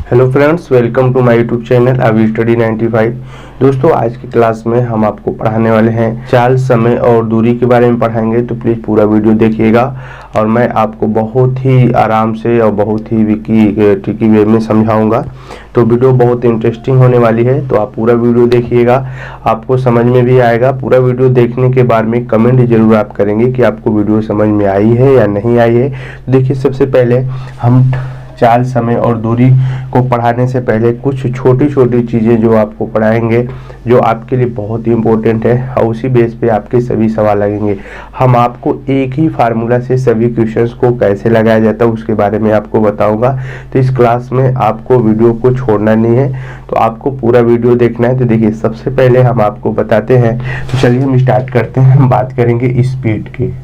Hello friends, welcome to my YouTube channel अभी study 95। दोस्तों, आज की क्लास में हम आपको पढ़ाने वाले हैं चाल, समय और दूरी के बारे में पढ़ाएंगे। तो प्लीज़ पूरा वीडियो देखिएगा और मैं आपको बहुत ही आराम से और बहुत ही ट्रिकी वे में समझाऊंगा। तो वीडियो बहुत इंटरेस्टिंग होने वाली है, तो आप पूरा वीडियो देखिएगा, आपको समझ में भी आएगा। पूरा वीडियो देखने के बाद में कमेंट जरूर आप करेंगे कि आपको वीडियो समझ में आई है या नहीं आई है। तो देखिए, सबसे पहले हम चाल, समय और दूरी को पढ़ाने से पहले कुछ छोटी छोटी चीज़ें जो आपको पढ़ाएंगे, जो आपके लिए बहुत ही इम्पोर्टेंट है और उसी बेस पे आपके सभी सवाल लगेंगे। हम आपको एक ही फार्मूला से सभी क्वेश्चंस को कैसे लगाया जाता है उसके बारे में आपको बताऊंगा। तो इस क्लास में आपको वीडियो को छोड़ना नहीं है, तो आपको पूरा वीडियो देखना है। तो देखिए, सबसे पहले हम आपको बताते हैं। तो चलिए हम स्टार्ट करते हैं। हम बात करेंगे स्पीड की।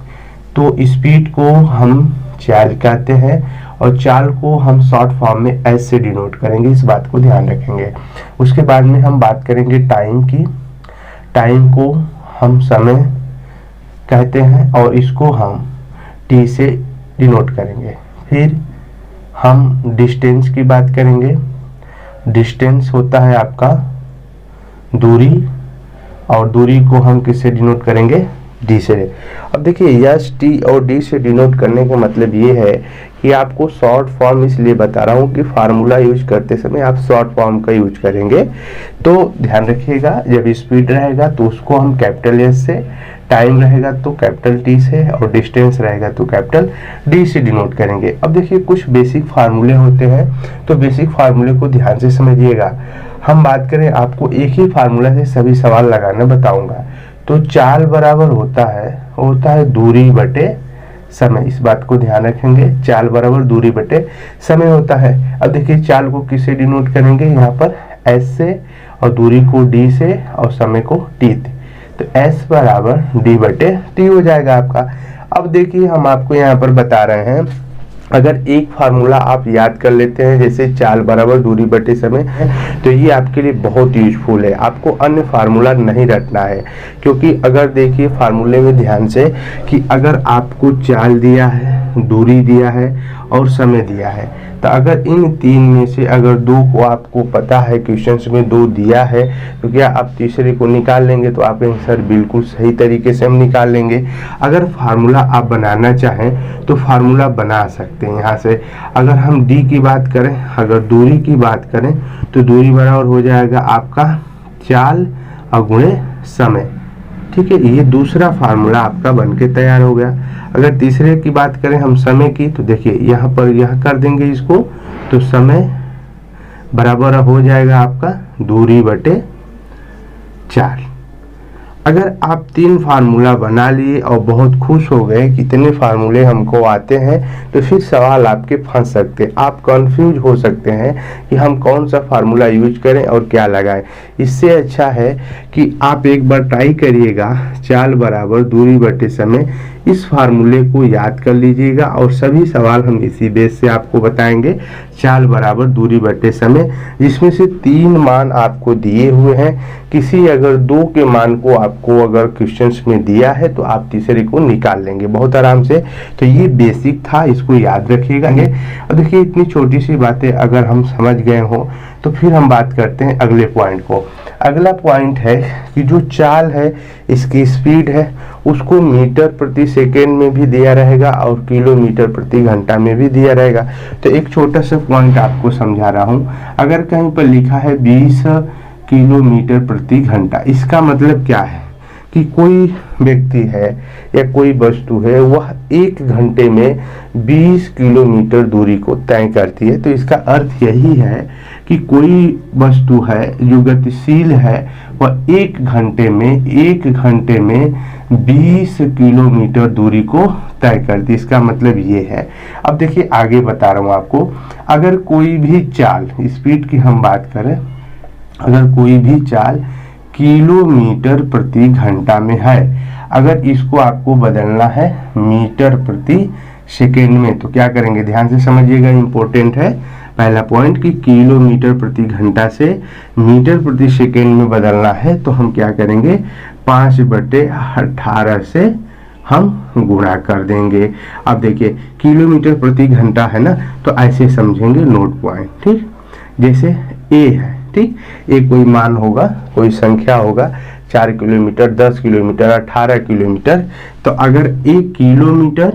तो स्पीड को हम चाल कहते हैं और चाल को हम शॉर्ट फॉर्म में एस से डिनोट करेंगे, इस बात को ध्यान रखेंगे। उसके बाद में हम बात करेंगे टाइम की। टाइम को हम समय कहते हैं और इसको हम टी से डिनोट करेंगे। फिर हम डिस्टेंस की बात करेंगे। डिस्टेंस होता है आपका दूरी, और दूरी को हम किससे डिनोट करेंगे? डी से। अब देखिए, एस, टी और डी से डिनोट करने का मतलब ये है कि आपको शॉर्ट फॉर्म इसलिए बता रहा हूँ कि फार्मूला यूज करते समय आप शॉर्ट फॉर्म का यूज करेंगे। तो ध्यान रखिएगा, जब स्पीड रहेगा तो उसको हम कैपिटल एस से, टाइम रहेगा तो कैपिटल टी से, और डिस्टेंस रहेगा तो कैपिटल डी से डिनोट करेंगे। अब देखिए, कुछ बेसिक फार्मूले होते हैं, तो बेसिक फार्मूले को ध्यान से समझिएगा। हम बात करें, आपको एक ही फार्मूला से सभी सवाल लगाना बताऊंगा। तो चाल बराबर होता है दूरी बटे समय, इस बात को ध्यान रखेंगे। चाल बराबर दूरी बटे समय होता है। अब देखिए, चाल को किससे डिनोट करेंगे? यहाँ पर एस से, और दूरी को डी से, और समय को टी से। तो एस बराबर डी बटे टी हो जाएगा आपका। अब देखिए, हम आपको यहाँ पर बता रहे हैं, अगर एक फार्मूला आप याद कर लेते हैं, जैसे चाल बराबर दूरी बटे समय, तो ये आपके लिए बहुत यूजफुल है। आपको अन्य फार्मूला नहीं रटना है, क्योंकि अगर देखिए फार्मूले में ध्यान से कि अगर आपको चाल दिया है, दूरी दिया है और समय दिया है, तो अगर इन तीन में से अगर दो को आपको पता है, क्वेश्चंस में दो दिया है, तो क्या आप तीसरे को निकाल लेंगे? तो आप आंसर बिल्कुल सही तरीके से हम निकाल लेंगे। अगर फार्मूला आप बनाना चाहें तो फार्मूला बना सकते हैं यहाँ से। अगर हम डी की बात करें, अगर दूरी की बात करें, तो दूरी बराबर हो जाएगा आपका चाल और गुणे समय। ठीक है, ये दूसरा फार्मूला आपका बनके तैयार हो गया। अगर तीसरे की बात करें हम समय की, तो देखिए यहाँ पर यह कर देंगे इसको, तो समय बराबर हो जाएगा आपका दूरी बटे चाल। अगर आप तीन फार्मूला बना लिए और बहुत खुश हो गए कितने फार्मूले हमको आते हैं, तो फिर सवाल आपके फंस सकते हैं, आप कंफ्यूज हो सकते हैं कि हम कौन सा फार्मूला यूज करें और क्या लगाएं। इससे अच्छा है कि आप एक बार ट्राई करिएगा, चाल बराबर दूरी बटे समय, इस फार्मूले को याद कर लीजिएगा और सभी सवाल हम इसी बेस से आपको बताएंगे। चाल बराबर दूरी बटे समय, जिसमें से तीन मान आपको दिए हुए हैं, किसी अगर दो के मान को आपको अगर क्वेश्चंस में दिया है तो आप तीसरे को निकाल लेंगे बहुत आराम से। तो ये बेसिक था, इसको याद रखिएगा। अब देखिए, इतनी छोटी सी बातें अगर हम समझ गए हो, तो फिर हम बात करते हैं अगले पॉइंट को। अगला पॉइंट है कि जो चाल है, इसकी स्पीड है, उसको मीटर प्रति सेकेंड में भी दिया रहेगा और किलोमीटर प्रति घंटा में भी दिया रहेगा। तो एक छोटा सा पॉइंट आपको समझा रहा हूँ। अगर कहीं पर लिखा है 20 किलोमीटर प्रति घंटा, इसका मतलब क्या है कि कोई व्यक्ति है या कोई वस्तु है, वह एक घंटे में 20 किलोमीटर दूरी को तय करती है। तो इसका अर्थ यही है कि कोई वस्तु है जो गतिशील है, वह एक घंटे में 20 किलोमीटर दूरी को तय करती है। इसका मतलब ये है। अब देखिए, आगे बता रहा हूँ आपको। अगर कोई भी चाल, स्पीड की हम बात करें, अगर कोई भी चाल किलोमीटर प्रति घंटा में है, अगर इसको आपको बदलना है मीटर प्रति सेकेंड में, तो क्या करेंगे? ध्यान से समझिएगा, इंपॉर्टेंट है पहला पॉइंट कि किलोमीटर प्रति घंटा से मीटर प्रति सेकेंड में बदलना है, तो हम क्या करेंगे? 5/18 से हम गुणा कर देंगे। अब देखिए, किलोमीटर प्रति घंटा है ना, तो ऐसे समझेंगे, नोट पॉइंट। ठीक, जैसे ए है, ठीक, ए कोई मान होगा, कोई संख्या होगा, 4 किलोमीटर, 10 किलोमीटर, 18 किलोमीटर। तो अगर 1 किलोमीटर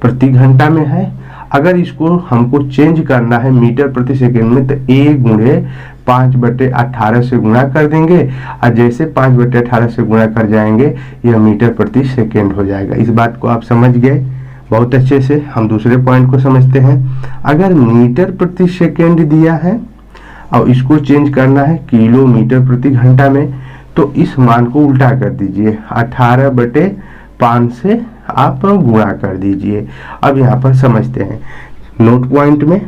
प्रति घंटा में है, अगर इसको हमको चेंज करना है मीटर प्रति सेकंड में, तो ए गुणे 5/18 से गुणा कर देंगे, और जैसे 5/18 से गुणा कर जाएंगे यह मीटर प्रति सेकंड हो जाएगा। इस बात को आप समझ गए बहुत अच्छे से। हम दूसरे पॉइंट को समझते हैं। अगर मीटर प्रति सेकंड दिया है और इसको चेंज करना है किलोमीटर प्रति घंटा में, तो इस मान को उल्टा कर दीजिए, 18/5 से आप गुणा कर दीजिए। अब यहाँ पर समझते हैं, नोट पॉइंट में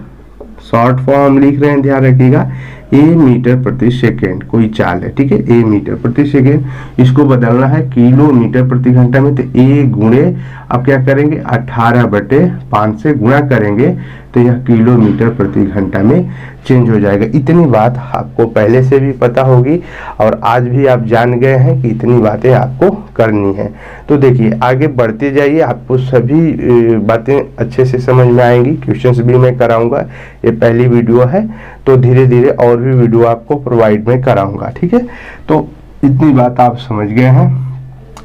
शॉर्ट फॉर्म लिख रहे हैं, ध्यान रखिएगा। ए मीटर प्रति सेकेंड कोई चाल है, ठीक है, ए मीटर प्रति सेकेंड, इसको बदलना है किलोमीटर प्रति घंटा में, तो ए गुणे अब क्या करेंगे 18/5 से गुणा करेंगे, तो यह किलोमीटर प्रति घंटा में चेंज हो जाएगा। इतनी बात आपको पहले से भी पता होगी और आज भी आप जान गए हैं कि इतनी बातें आपको करनी है। तो देखिए आगे बढ़ते जाइए, आपको सभी बातें अच्छे से समझ में आएंगी। क्वेश्चंस भी मैं कराऊंगा, ये पहली वीडियो है, तो धीरे धीरे और भी वीडियो आपको प्रोवाइड में कराऊंगा, ठीक है। तो इतनी बात आप समझ गए हैं।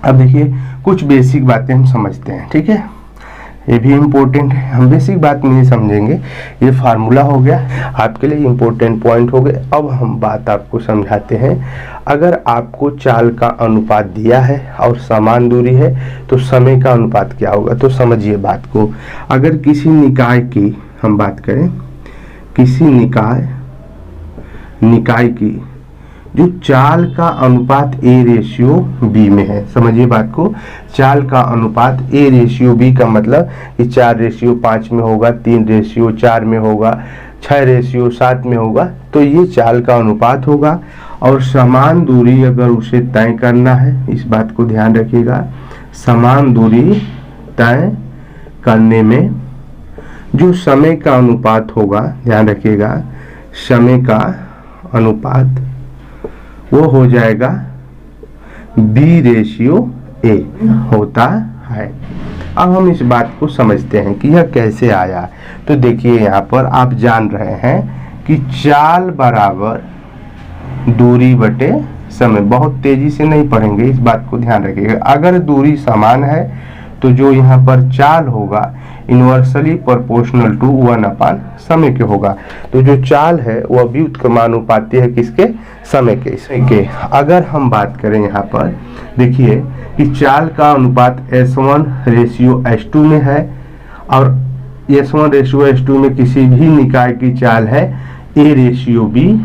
अब देखिए कुछ बेसिक बातें हम समझते हैं, ठीक है, ये भी इम्पोर्टेंट है। हम बेसिक बात नहीं समझेंगे, ये फार्मूला हो गया आपके लिए, इम्पोर्टेंट पॉइंट हो गए। अब हम बात आपको समझाते हैं। अगर आपको चाल का अनुपात दिया है और समान दूरी है तो समय का अनुपात क्या होगा, तो समझिए बात को। अगर किसी निकाय की हम बात करें, किसी निकाय की जो चाल का अनुपात A/B में है, समझिए बात को। चाल का अनुपात A/B का मतलब कि 4/5 में होगा, 3/4 में होगा, 6/7 में होगा, तो ये चाल का अनुपात होगा। और समान दूरी अगर उसे तय करना है, इस बात को ध्यान रखिएगा, समान दूरी तय करने में जो समय का अनुपात होगा, ध्यान रखिएगा, समय का अनुपात वो हो जाएगा B/A होता है। अब हम इस बात को समझते हैं कि यह कैसे आया। तो देखिए यहाँ पर आप जान रहे हैं कि चाल बराबर दूरी बटे समय। बहुत तेजी से नहीं पढ़ेंगे, इस बात को ध्यान रखिएगा। अगर दूरी समान है तो जो यहाँ पर चाल होगा इनवर्सली प्रोपोर्शनल टू 1 समय के होगा। तो जो चाल है वह व्युत्क्रमानुपाती है किसके, समय के। अगर हम बात करें यहाँ पर देखिए कि चाल का अनुपात S1/S2 में है और S1/S2 में किसी भी निकाय की चाल है A/B,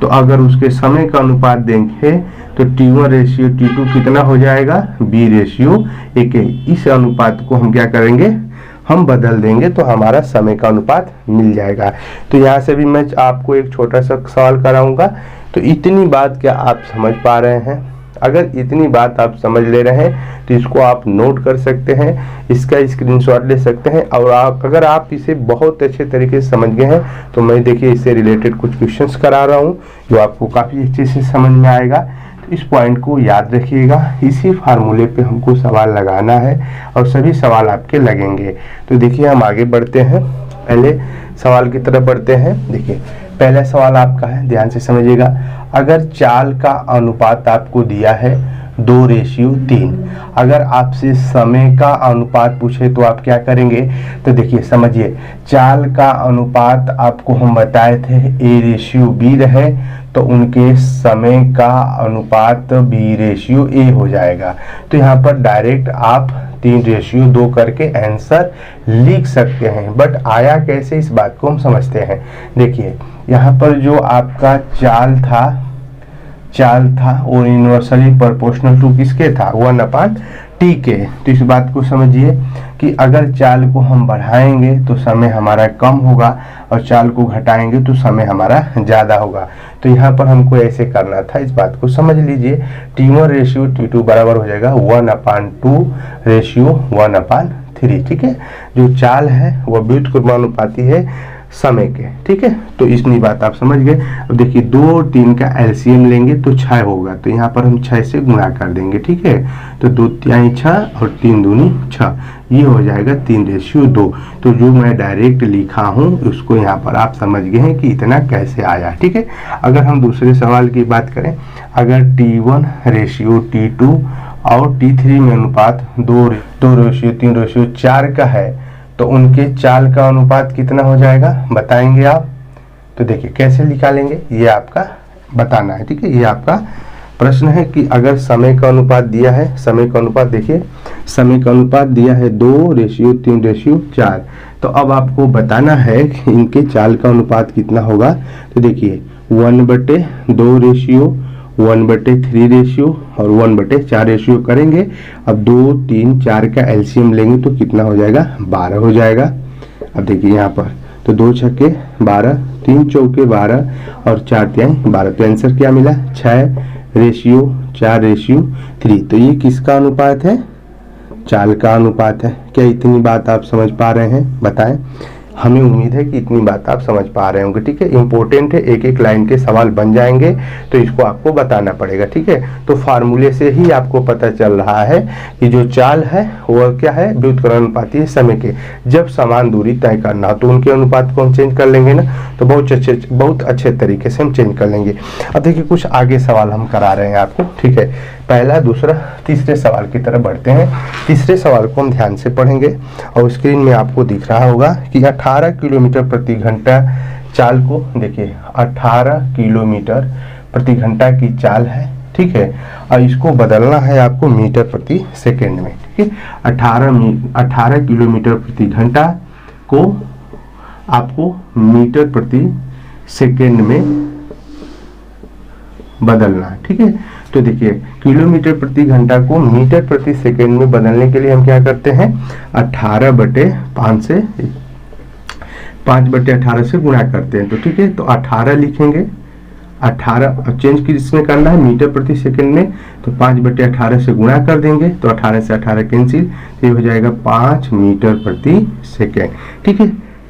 तो अगर उसके समय का अनुपात देंगे तो T1/T2 कितना हो जाएगा, B/A। इस अनुपात को हम क्या करेंगे, हम बदल देंगे तो हमारा समय का अनुपात मिल जाएगा। तो यहाँ से भी मैं आपको एक छोटा सा सवाल कराऊंगा। तो इतनी बात क्या आप समझ पा रहे हैं? अगर इतनी बात आप समझ ले रहे हैं तो इसको आप नोट कर सकते हैं, इसका स्क्रीनशॉट ले सकते हैं। और अगर आप इसे बहुत अच्छे तरीके से समझ गए हैं तो मैं देखिए इससे रिलेटेड कुछ क्वेश्चंस करा रहा हूँ जो आपको काफ़ी अच्छे से समझ में आएगा। इस पॉइंट को याद रखिएगा, इसी फार्मूले पे हमको सवाल लगाना है और सभी सवाल आपके लगेंगे। तो देखिए हम आगे बढ़ते हैं, पहले सवाल की तरफ बढ़ते हैं। देखिए पहला सवाल आपका है, ध्यान से समझिएगा। अगर चाल का अनुपात आपको दिया है 2/3, अगर आपसे समय का अनुपात पूछे तो आप क्या करेंगे? तो देखिए समझिए, चाल का अनुपात आपको हम बताए थे A/B रहे तो उनके समय का अनुपात B/A हो जाएगा। तो यहाँ पर डायरेक्ट आप 3/2 करके आंसर लिख सकते हैं। बट आया कैसे, इस बात को हम समझते हैं। देखिए यहाँ पर जो आपका चाल था वो यूनिवर्सली प्रोपोर्शनल टू किसके था, 1/T के। तो इस बात को समझिए कि अगर चाल को हम बढ़ाएंगे तो समय हमारा कम होगा और चाल को घटाएंगे तो समय हमारा ज़्यादा होगा। तो यहाँ पर हमको ऐसे करना था, इस बात को समझ लीजिए। T1/T2 बराबर हो जाएगा 1/2/1/3, ठीक है। जो चाल है वह व्युत्क्रमानुपाती है समय के, ठीक है। तो इतनी बात आप समझ गए। अब देखिए 2 और 3 का एलसीएम लेंगे तो 6 होगा, तो यहाँ पर हम 6 से गुणा कर देंगे, ठीक है। तो 2 तिहाई 6 और 3 दूनी 6, ये हो जाएगा 3:2। तो जो मैं डायरेक्ट लिखा हूँ उसको यहाँ पर आप समझ गए हैं कि इतना कैसे आया, ठीक है। अगर हम दूसरे सवाल की बात करें, अगर T1:T2 और T3 में अनुपात 2:3:4 का है तो उनके चाल का अनुपात कितना हो जाएगा बताएंगे आप। तो देखिए कैसे निकालेंगे, ये आपका बताना है, ठीक है। ये आपका प्रश्न है कि अगर समय का अनुपात दिया है, समय का अनुपात देखिए, समय का अनुपात दिया है 2:3:4, तो अब आपको बताना है कि इनके चाल का अनुपात कितना होगा। तो देखिए 1/2 रेशियो, 1/3 रेशियो और 1/4 रेशियो करेंगे। अब 2, 3, 4 का एलसीएम लेंगे तो कितना हो जाएगा, 12 हो जाएगा। अब देखिए यहाँ पर तो 2 छक्के 12, 3 चौके 12 और 4 तिहाई 12, तो आंसर क्या मिला, 6:4:3। तो ये किसका अनुपात है, चाल का अनुपात है। क्या इतनी बात आप समझ पा रहे हैं, बताएं। हमें उम्मीद है कि इतनी बात आप समझ पा रहे होंगे, ठीक है। इंपॉर्टेंट है, एक एक लाइन के सवाल बन जाएंगे तो इसको आपको बताना पड़ेगा, ठीक है। तो फार्मूले से ही आपको पता चल रहा है कि जो चाल है वह क्या है, व्युत्क्रमण अनुपाती समय के। जब समान दूरी तय करना तो उनके अनुपात को हम चेंज कर लेंगे ना, तो बहुत अच्छे तरीके से हम चेंज कर लेंगे। अब देखिए कुछ आगे सवाल हम करा रहे हैं आपको, ठीक है। पहला, दूसरा, तीसरे सवाल की तरफ बढ़ते हैं। तीसरे सवाल को हम ध्यान से पढ़ेंगे और स्क्रीन में आपको दिख रहा होगा कि 18 किलोमीटर प्रति घंटा चाल को, देखिए 18 किलोमीटर प्रति घंटा की चाल है, ठीक है। और इसको बदलना है आपको मीटर प्रति सेकेंड में, ठीक है। 18 किलोमीटर प्रति घंटा को आपको मीटर प्रति सेकेंड में बदलना है, ठीक है। तो देखिए किलोमीटर प्रति घंटा को मीटर प्रति सेकेंड में बदलने के लिए हम क्या करते हैं, 5/18 से गुणा करते हैं, तो ठीक है। तो 18 लिखेंगे, 18 चेंज किसमें करना है, मीटर प्रति सेकेंड में, तो 5/18 से गुणा कर देंगे, तो 18 से 18 कैंसिल, तो ये हो जाएगा 5 मीटर प्रति सेकेंड, ठीक है।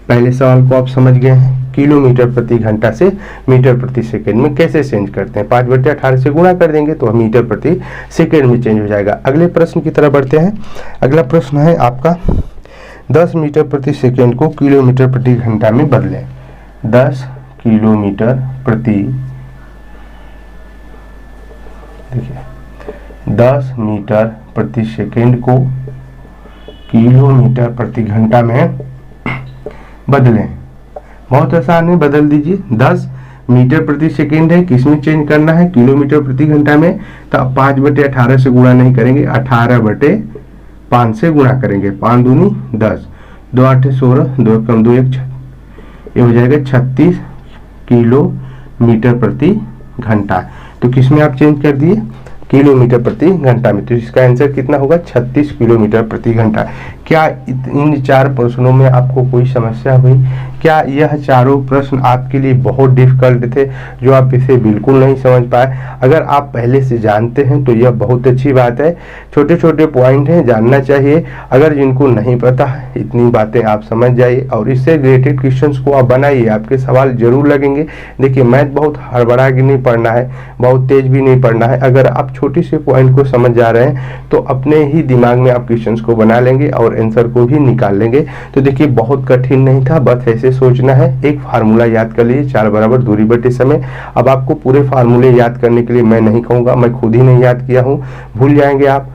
पहले सवाल को आप समझ गए हैं, किलोमीटर प्रति घंटा से मीटर प्रति सेकंड में कैसे चेंज करते हैं। 5/18 से गुणा कर देंगे तो मीटर प्रति सेकंड में चेंज हो जाएगा। अगले प्रश्न की तरफ बढ़ते हैं। अगला प्रश्न है आपका 10 मीटर प्रति सेकंड को किलोमीटर प्रति घंटा में बदलें। 10 किलोमीटर प्रति, देखिए 10 मीटर प्रति सेकंड को किलोमीटर प्रति घंटा में बदलें। बहुत आसान है, बदल दीजिए। 10 मीटर प्रति सेकेंड है, किसमें चेंज करना है, किलोमीटर प्रति घंटा में। तो 5/18 से गुणा नहीं करेंगे, 18/5 से गुणा करेंगे। 5 दूनी 10, 2 8 16, 2 कम 2 1, ये हो जाएगा 36 किलोमीटर प्रति घंटा। तो किसमें आप चेंज कर दिए, किलोमीटर प्रति घंटा में। तो इसका आंसर कितना होगा, 36 किलोमीटर प्रति घंटा। क्या इन 4 प्रश्नों में आपको कोई समस्या हुई? क्या यह चारों प्रश्न आपके लिए बहुत डिफिकल्ट थे, जो आप इसे बिल्कुल नहीं समझ पाए? अगर आप पहले से जानते हैं तो यह बहुत अच्छी बात है। छोटे छोटे पॉइंट हैं, जानना चाहिए। अगर जिनको नहीं पता है, इतनी बातें आप समझ जाइए और इससे रिलेटेड क्वेश्चंस को आप बनाइए, आपके सवाल जरूर लगेंगे। देखिए मैथ बहुत हड़बड़ा के नहीं पढ़ना है, बहुत तेज भी नहीं पढ़ना है। अगर आप छोटे से पॉइंट को समझ जा रहे हैं तो अपने ही दिमाग में आप क्वेश्चंस को बना लेंगे और आंसर को भी निकाल लेंगे। तो देखिए बहुत कठिन नहीं था, बस ऐसे सोचना है। एक फार्मूला याद कर लीजिए, 4 बराबर दूरी बटे समय। अब आपको पूरे फार्मूले याद करने के लिए मैं नहीं कहूँगा, मैं खुद ही नहीं याद किया हूँ, भूल जाएंगे आप।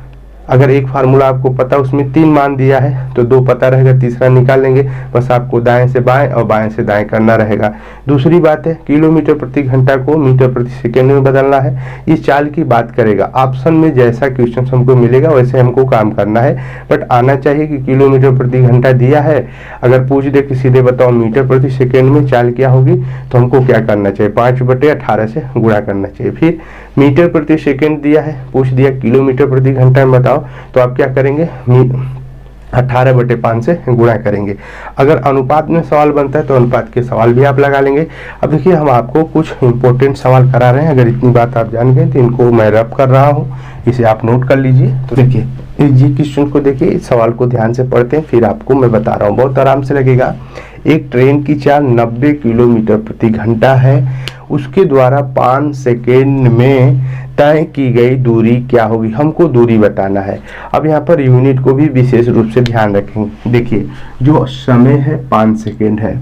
अगर एक फार्मूला आपको पता, उसमें 3 मान दिया है तो 2 पता रहेगा, तीसरा निकाल लेंगे। बस आपको दाएं से बाएं और बाएं से दाएं करना रहेगा। दूसरी बात है, किलोमीटर प्रति घंटा को मीटर प्रति सेकेंड में बदलना है। ये चाल की बात करेगा, ऑप्शन में जैसा क्वेश्चन हमको मिलेगा वैसे हमको काम करना है। बट आना चाहिए कि किलोमीटर प्रति घंटा दिया है, अगर पूछ दे कि सीधे बताओ मीटर प्रति सेकेंड में चाल क्या होगी, तो हमको क्या करना चाहिए, 5/18 से गुणा करना चाहिए। फिर मीटर प्रति सेकेंड दिया है, पूछ दिया किलोमीटर प्रति घंटा में बताओ, तो आप क्या करेंगे, 18/5 से गुणा करेंगे। अगर अनुपात में सवाल बनता है तो अनुपात के सवाल भी आप लगा लेंगे। अब देखिए हम आपको कुछ इंपॉर्टेंट सवाल करा रहे हैं, अगर इतनी बात आप जान गए तो इनको मैं रब कर रहा हूँ, इसे आप नोट कर लीजिए। तो देखिए जी क्वेश्चन को देखिए, इस सवाल को ध्यान से पढ़ते हैं, फिर आपको मैं बता रहा हूँ, बहुत आराम से लगेगा। एक ट्रेन की चाल 90 किलोमीटर प्रति घंटा है, उसके द्वारा 5 सेकेंड में तय की गई दूरी क्या होगी, हमको दूरी बताना है। अब यहाँ पर यूनिट को भी विशेष रूप से ध्यान रखेंगे। देखिए जो समय है 5 सेकेंड है,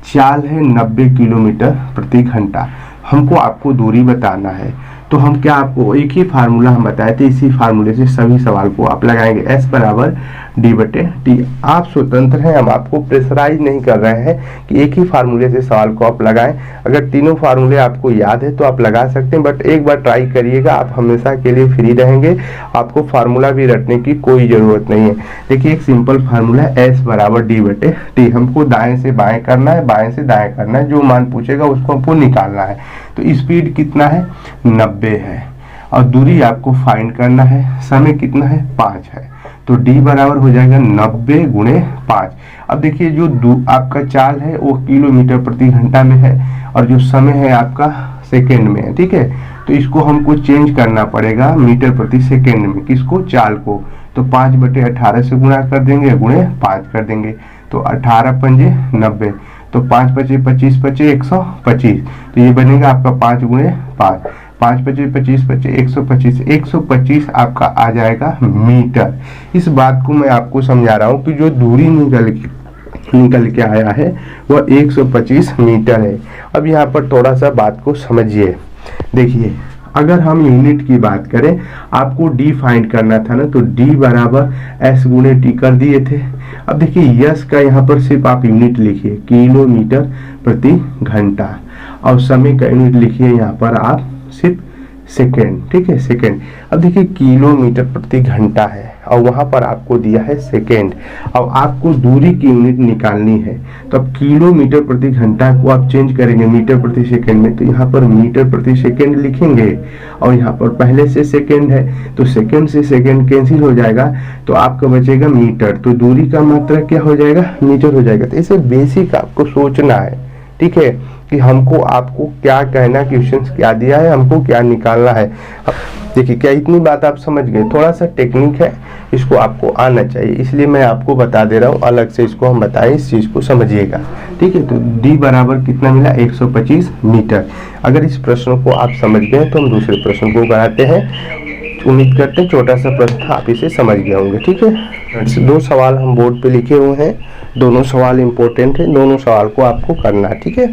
चाल है 90 किलोमीटर प्रति घंटा, हमको आपको दूरी बताना है। तो हम क्या, आपको एक ही फार्मूला हम बताए थे, इसी फार्मूले से सभी सवाल को आप लगाएंगे। S बराबर d/t। आप स्वतंत्र हैं, हम आपको प्रेशराइज नहीं कर रहे हैं कि एक ही फार्मूले से सवाल को आप लगाएं। अगर तीनों फार्मूले आपको याद है तो आप लगा सकते हैं, बट एक बार ट्राई करिएगा, आप हमेशा के लिए फ्री रहेंगे, आपको फार्मूला भी रटने की कोई ज़रूरत नहीं है। देखिए एक सिंपल फार्मूला है, S बराबर d/t। हमको दाएँ से बाएँ करना है, बाएँ से दाएँ करना है, जो मान पूछेगा उसको हमको निकालना है। तो स्पीड कितना है, 90 है, और दूरी आपको फाइंड करना है, समय कितना है, 5 है। तो d बराबर हो जाएगा 90 गुणे 5। अब देखिए जो आपका चाल है वो किलोमीटर प्रति घंटा में है, और जो समय है आपका सेकेंड में है, ठीक है। तो इसको हमको चेंज करना पड़ेगा मीटर प्रति सेकेंड में, किसको, चाल को। तो 5/18 से गुणा कर देंगे, गुणे 5 कर देंगे, तो 18 पंजे 90, तो 5 पचे 25 पचे 125, तो ये बनेगा आपका 5 गुणे 5, 5 पचे 25 पचे 125, 125 आपका आ जाएगा मीटर। इस बात को मैं आपको समझा रहा हूँ कि जो दूरी निकल के आया है वह 125 मीटर है। अब यहाँ पर थोड़ा सा बात को समझिए। देखिए अगर हम यूनिट की बात करें, आपको d फाइंड करना था ना, तो d बराबर s गुणे t कर दिए थे। अब देखिए यस का यहाँ पर सिर्फ आप यूनिट लिखिए किलोमीटर प्रति घंटा, और समय का यूनिट लिखिए यहाँ पर आप सिर्फ सेकेंड, ठीक है, सेकेंड। अब देखिए किलोमीटर प्रति घंटा है और वहाँ पर आपको दिया है सेकेंड, और आपको दूरी की यूनिट निकालनी है। तो अब किलोमीटर प्रति घंटा को आप चेंज करेंगे मीटर प्रति सेकेंड में, तो यहाँ पर मीटर प्रति सेकेंड लिखेंगे, और यहाँ पर पहले से सेकेंड है तो सेकेंड से सेकेंड कैंसिल हो जाएगा, तो आपका बचेगा मीटर। तो दूरी का मात्रा क्या हो जाएगा, मीटर हो जाएगा। तो इसे बेसिक आपको सोचना है, ठीक है, कि हमको आपको क्या कहना, क्वेश्चंस क्या दिया है, हमको क्या निकालना है। देखिए क्या इतनी बात आप समझ गए, थोड़ा सा टेक्निक है, इसको आपको आना चाहिए, इसलिए मैं आपको बता दे रहा हूँ, अलग से इसको हम बताएं, इस चीज़ को समझिएगा, ठीक है। तो d बराबर कितना मिला, 125 मीटर। अगर इस प्रश्न को आप समझ गए तो हम दूसरे प्रश्न को कराते हैं। उम्मीद करते हैं छोटा सा प्रश्न था, आप इसे समझ गए होंगे, ठीक है। 2 सवाल हम बोर्ड पे लिखे हुए हैं, दोनों सवाल इंपॉर्टेंट है, दोनों सवाल को आपको करना है, ठीक है।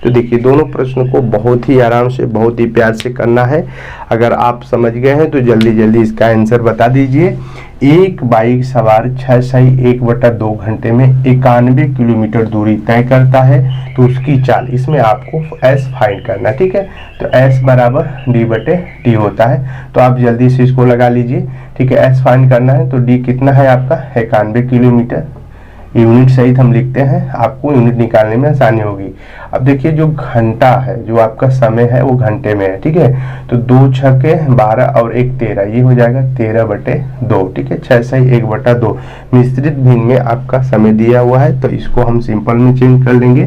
तो देखिए दोनों प्रश्न को बहुत ही आराम से, बहुत ही प्यार से करना है। अगर आप समझ गए हैं तो जल्दी जल्दी इसका आंसर बता दीजिए। एक बाइक सवार 6/1/2 घंटे में 91 किलोमीटर दूरी तय करता है, तो उसकी चाल, इसमें आपको s फाइंड करना, ठीक है। तो s बराबर d/t होता है, तो आप जल्दी से इसको लगा लीजिए, ठीक है। s फाइंड करना है तो d कितना है आपका, 91 किलोमीटर। यूनिट सहित हम लिखते हैं, आपको यूनिट निकालने में आसानी होगी। अब देखिए जो घंटा है, जो आपका समय है वो घंटे में है, ठीक है। तो 2 छके 12 और 1 13, ये हो जाएगा 13/2, ठीक है। 6/1/2 मिश्रित भिन्न में आपका समय दिया हुआ है, तो इसको हम सिंपल में चेंज कर लेंगे,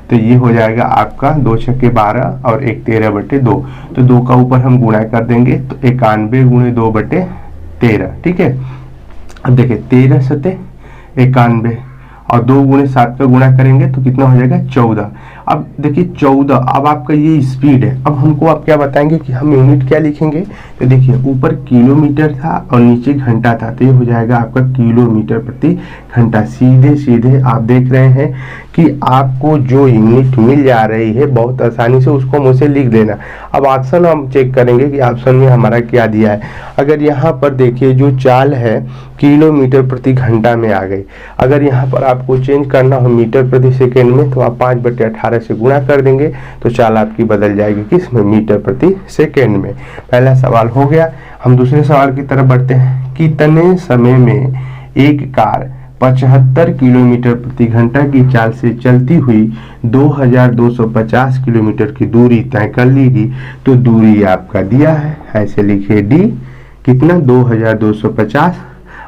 तो ये हो जाएगा आपका 2 छके 12 और 1 13/2। तो 2 का ऊपर हम गुणा कर देंगे, तो 91 गुणे 2/13, ठीक है। अब देखिए 13 सते 91 और 2 गुणे 7 का गुणा करेंगे तो कितना हो जाएगा, 14। अब देखिए 14, अब आपका ये स्पीड है। अब हमको आप क्या बताएंगे कि हम यूनिट क्या लिखेंगे, तो देखिए ऊपर किलोमीटर था और नीचे घंटा था, तो ये हो जाएगा आपका किलोमीटर प्रति घंटा। सीधे सीधे आप देख रहे हैं कि आपको जो यूनिट मिल जा रही है बहुत आसानी से उसको मुझसे लिख देना। अब ऑप्शन हम चेक करेंगे कि ऑप्शन में हमारा क्या दिया है। अगर यहाँ पर देखिए जो चाल है किलोमीटर प्रति घंटा में आ गई, अगर यहाँ पर आपको चेंज करना हो मीटर प्रति सेकेंड में, तो आप 5/18 से गुणा कर देंगे, तो चाल आपकी बदल जाएगी किस में, मीटर प्रति सेकेंड में। पहला सवाल हो गया। हम दूसरे सवाल की तरफ बढ़ते हैं। कितने समय में एक कार 75 किलोमीटर प्रति घंटा की चाल से चलती हुई 2250 किलोमीटर की दूरी तय कर लेगी। तो दूरी आपका दिया है, ऐसे लिखिए d कितना 2250,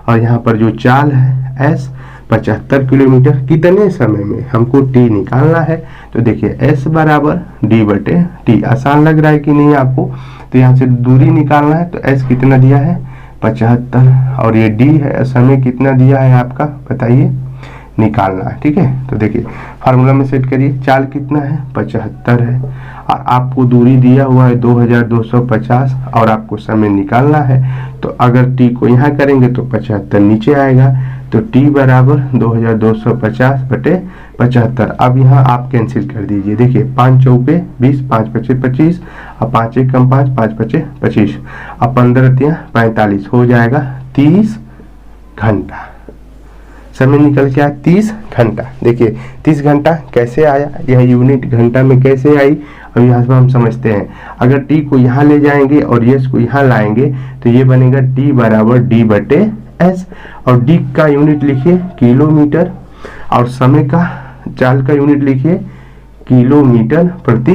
और यहाँ पर जो चाल है s 75 किलोमीटर, कितने समय में हमको t निकालना है। तो देखिए s बराबर d/t। आसान लग रहा है कि नहीं आपको, तो यहाँ से दूरी निकालना है, तो s कितना दिया है 75, और ये d है, समय कितना दिया है आपका बताइए निकालना है। ठीक है, तो देखिए फार्मूला में सेट करिए, चाल कितना है 75 है और आपको दूरी दिया हुआ है 2250 और आपको समय निकालना है। तो अगर टी को यहाँ करेंगे तो 75 नीचे आएगा, तो टी बराबर 2250 बटे 75। अब यहाँ आप कैंसिल कर दीजिए, देखिए 5 चौके 20, 5 पचे 25 और 5 एक कम 5, 5 पचे 25 और 15 तिया 45 हो जाएगा 30 घंटा। समय निकल के आया 30 घंटा। देखिए 30 घंटा कैसे आया, यह यूनिट घंटा में कैसे आई, अब यहाँ से हम समझते हैं। अगर टी को यहाँ ले जाएंगे और यस को यहाँ लाएंगे तो ये बनेगा टी बराबर डी बटे एस, और डी का यूनिट लिखिए किलोमीटर और समय का चाल का यूनिट लिखिए किलोमीटर प्रति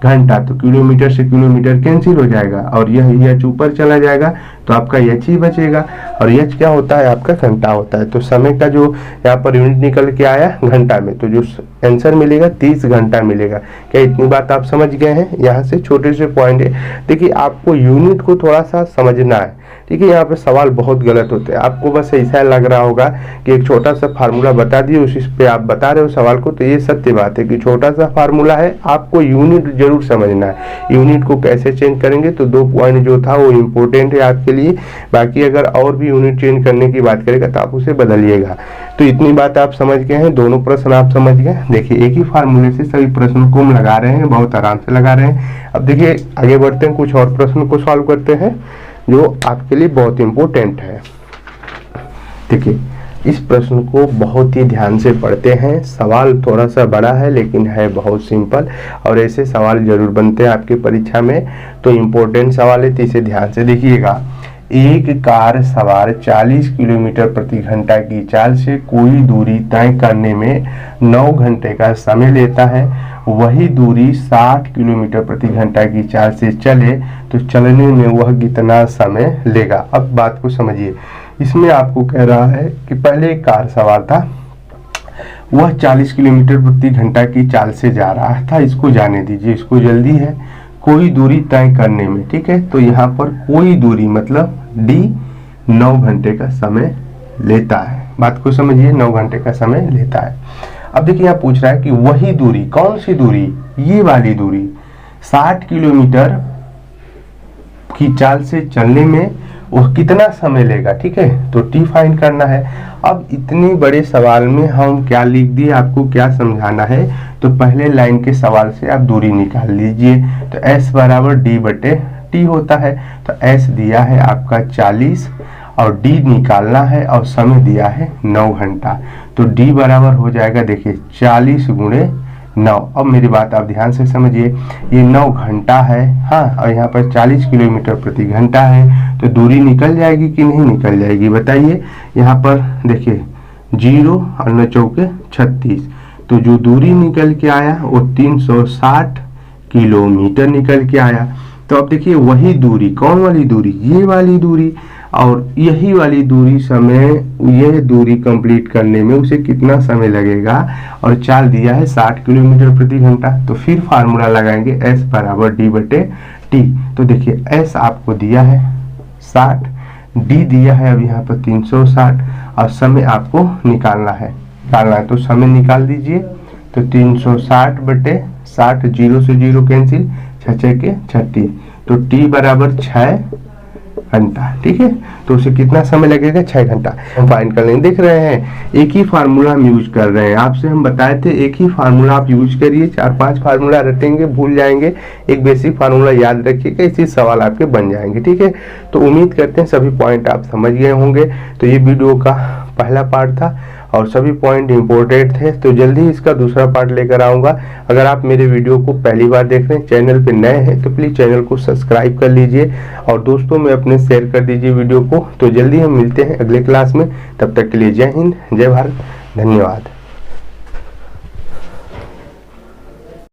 घंटा। तो किलोमीटर से किलोमीटर कैंसिल हो जाएगा और यह एच ऊपर चला जाएगा तो आपका एच ही बचेगा, और एच क्या होता है आपका घंटा होता है। तो समय का जो यहाँ पर यूनिट निकल के आया घंटा में, तो जो आंसर मिलेगा 30 घंटा मिलेगा। क्या इतनी बात आप समझ गए हैं? यहाँ से छोटे से पॉइंट है, देखिए आपको यूनिट को थोड़ा सा समझना है। ठीक है, यहाँ पे सवाल बहुत गलत होते हैं, आपको बस ऐसा लग रहा होगा कि एक छोटा सा फार्मूला बता दिए उसी पे आप बता रहे हो सवाल को, तो ये सत्य बात है कि छोटा सा फार्मूला है, आपको यूनिट जरूर समझना है। यूनिट को कैसे चेंज करेंगे, तो 2 पॉइंट जो था वो इम्पोर्टेंट है आपके लिए, बाकी अगर और भी यूनिट चेंज करने की बात करेगा तो आप उसे बदलिएगा। तो इतनी बात आप समझ गए हैं, दोनों प्रश्न आप समझ गए। देखिए एक ही फार्मूले से सभी प्रश्न को हम लगा रहे हैं, बहुत आराम से लगा रहे हैं। अब देखिए आगे बढ़ते हैं, कुछ और प्रश्न को सॉल्व करते हैं जो आपके लिए बहुत इंपॉर्टेंट है। देखिए इस प्रश्न को बहुत ही ध्यान से पढ़ते हैं, सवाल थोड़ा सा बड़ा है लेकिन है बहुत सिंपल, और ऐसे सवाल जरूर बनते हैं आपकी परीक्षा में, तो इम्पोर्टेंट सवाल है, तो इसे ध्यान से देखिएगा। एक कार सवार 40 किलोमीटर प्रति घंटा की चाल से कोई दूरी तय करने में 9 घंटे का समय लेता है, वही दूरी 60 किलोमीटर प्रति घंटा की चाल से चले तो चलने में वह कितना समय लेगा। अब बात को समझिए, इसमें आपको कह रहा है कि पहले एक कार सवार था, वह 40 किलोमीटर प्रति घंटा की चाल से जा रहा था, इसको जाने दीजिए, इसको जल्दी है कोई दूरी तय करने में। ठीक है, तो यहाँ पर कोई दूरी मतलब डी 9 घंटे का समय लेता है, बात को समझिए, 9 घंटे का समय लेता है। अब देखिए यहाँ पूछ रहा है कि वही दूरी, कौन सी दूरी, ये वाली दूरी 60 किलोमीटर की चाल से चलने में वह कितना समय लेगा। ठीक है, तो टी फाइंड करना है। अब इतने बड़े सवाल में हम क्या लिख दिए, आपको क्या समझाना है, तो पहले लाइन के सवाल से आप दूरी निकाल लीजिए। तो s बराबर डी बटे टी होता है, तो s दिया है आपका 40 और d निकालना है और समय दिया है 9 घंटा, तो d बराबर हो जाएगा, देखिए 40 गुणे 9। अब मेरी बात आप ध्यान से समझिए, ये 9 घंटा है, हाँ, और यहाँ पर 40 किलोमीटर प्रति घंटा है, तो दूरी निकल जाएगी कि नहीं निकल जाएगी बताइए। यहाँ पर देखिए 0 और 9 चौके 36, तो जो दूरी निकल के आया वो 360 किलोमीटर निकल के आया। तो अब देखिए वही दूरी, कौन वाली दूरी, ये वाली दूरी, और यही वाली दूरी समय, यह दूरी कंप्लीट करने में उसे कितना समय लगेगा, और चाल दिया है 60 किलोमीटर प्रति घंटा। तो फिर फार्मूला लगाएंगे s बराबर डी बटे टी। तो देखिए s आपको दिया है 60, d दिया है अब यहाँ पर 360 और समय आपको निकालना है, तो समय निकाल दीजिए। तो 360 बटे 60, 0 से 0 कैंसिल, 6 के 36, तो t बराबर 6 घंटा। ठीक है, तो उसे कितना समय लगेगा, 6 घंटा। हम फाइंड कर लेंगे। देख रहे हैं एक ही फार्मूला हम यूज कर रहे हैं, आपसे हम बताए थे एक ही फार्मूला आप यूज करिए, 4-5 फार्मूला रटेंगे भूल जाएंगे, एक बेसिक फार्मूला याद रखिएगा, इसी सवाल आपके बन जाएंगे। ठीक है, तो उम्मीद करते हैं सभी पॉइंट आप समझ गए होंगे। तो ये वीडियो का पहला पार्ट था और सभी पॉइंट इंपॉर्टेंट थे, तो जल्दी इसका दूसरा पार्ट लेकर आऊँगा। अगर आप मेरे वीडियो को पहली बार देख रहे हैं, चैनल पे नए हैं, तो प्लीज़ चैनल को सब्सक्राइब कर लीजिए और दोस्तों में अपने शेयर कर दीजिए वीडियो को। तो जल्दी हम मिलते हैं अगले क्लास में, तब तक के लिए जय हिंद, जय भारत, धन्यवाद।